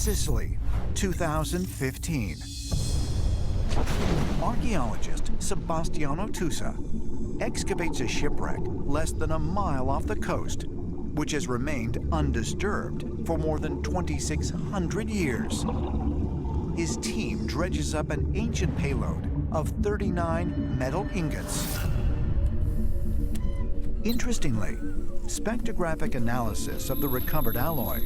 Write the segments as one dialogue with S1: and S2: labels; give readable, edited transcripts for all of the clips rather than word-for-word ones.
S1: Sicily, 2015. Archaeologist Sebastiano Tusa excavates a shipwreck less than a mile off the coast, which has remained undisturbed for more than 2,600 years. His team dredges up an ancient payload of 39 metal ingots. Interestingly, spectrographic analysis of the recovered alloy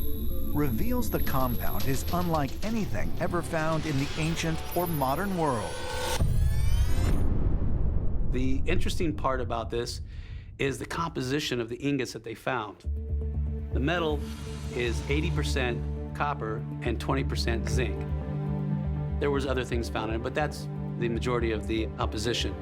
S1: reveals the compound is unlike anything ever found in the ancient or modern world.
S2: The interesting part about this is the composition of the ingots that they found. The metal is 80% copper and 20% zinc. There was other things found in it, but that's the majority of the composition.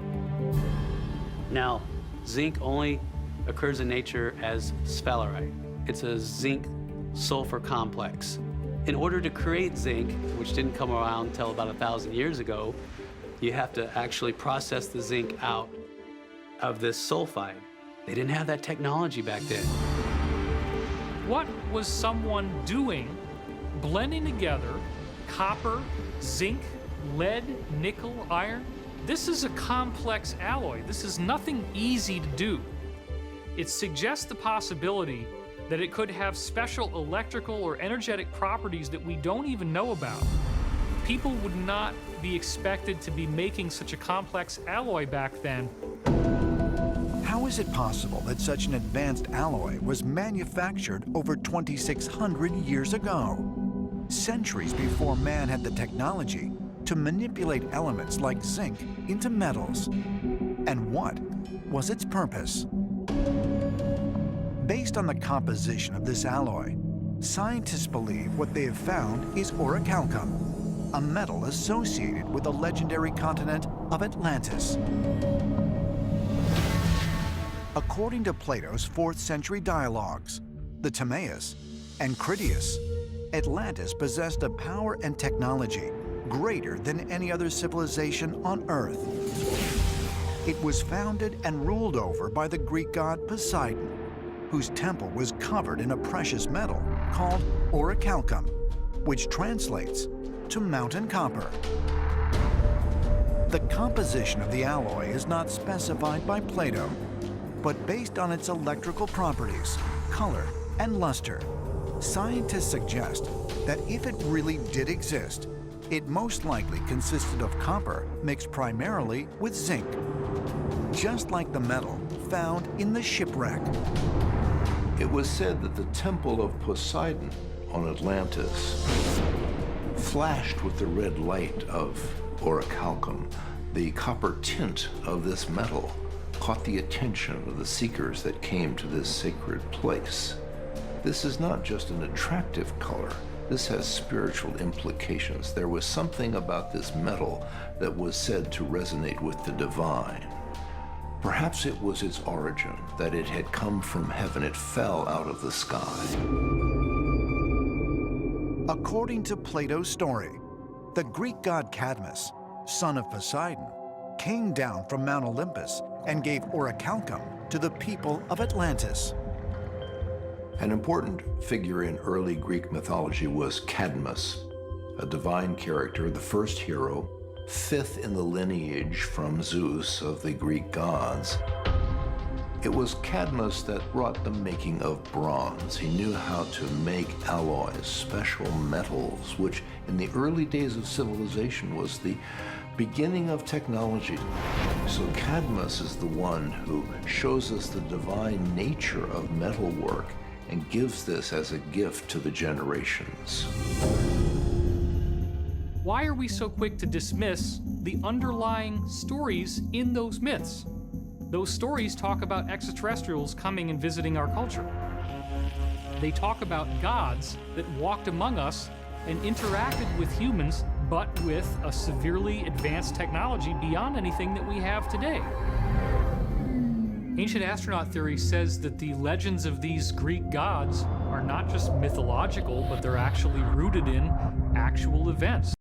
S2: Now, zinc only occurs in nature as sphalerite. It's a zinc-sulfur complex. In order to create zinc, which didn't come around until about 1,000 years ago, you have to actually process the zinc out of this sulfide. They didn't have that technology back then.
S3: What was someone doing blending together copper, zinc, lead, nickel, iron? This is a complex alloy. This is nothing easy to do. It suggests the possibility that it could have special electrical or energetic properties that we don't even know about. People would not be expected to be making such a complex alloy back then.
S1: How is it possible that such an advanced alloy was manufactured over 2,600 years ago? Centuries before man had the technology to manipulate elements like zinc into metals. And what was its purpose? Based on the composition of this alloy, scientists believe what they have found is orichalcum, a metal associated with the legendary continent of Atlantis. According to Plato's 4th century dialogues, the Timaeus and Critias, Atlantis possessed a power and technology greater than any other civilization on Earth. It was founded and ruled over by the Greek god Poseidon, whose temple was covered in a precious metal called orichalcum, which translates to mountain copper. The composition of the alloy is not specified by Plato, but based on its electrical properties, color, and luster, scientists suggest that if it really did exist, it most likely consisted of copper mixed primarily with zinc, just like the metal found in the shipwreck.
S4: It was said that the temple of Poseidon on Atlantis flashed with the red light of orichalcum. The copper tint of this metal caught the attention of the seekers that came to this sacred place. This is not just an attractive color. This has spiritual implications. There was something about this metal that was said to resonate with the divine. Perhaps it was its origin, that it had come from heaven. It fell out of the sky.
S1: According to Plato's story, the Greek god Cadmus, son of Poseidon, came down from Mount Olympus and gave orichalcum to the people of Atlantis.
S4: An important figure in early Greek mythology was Cadmus, a divine character, the first hero, 5th in the lineage from Zeus of the Greek gods. It was Cadmus that brought the making of bronze. He knew how to make alloys, special metals, which in the early days of civilization was the beginning of technology. So Cadmus is the one who shows us the divine nature of metalwork and gives this as a gift to the generations.
S3: Why are we so quick to dismiss the underlying stories in those myths? Those stories talk about extraterrestrials coming and visiting our culture. They talk about gods that walked among us and interacted with humans, but with a severely advanced technology beyond anything that we have today. Ancient astronaut theory says that the legends of these Greek gods are not just mythological, but they're actually rooted in actual events.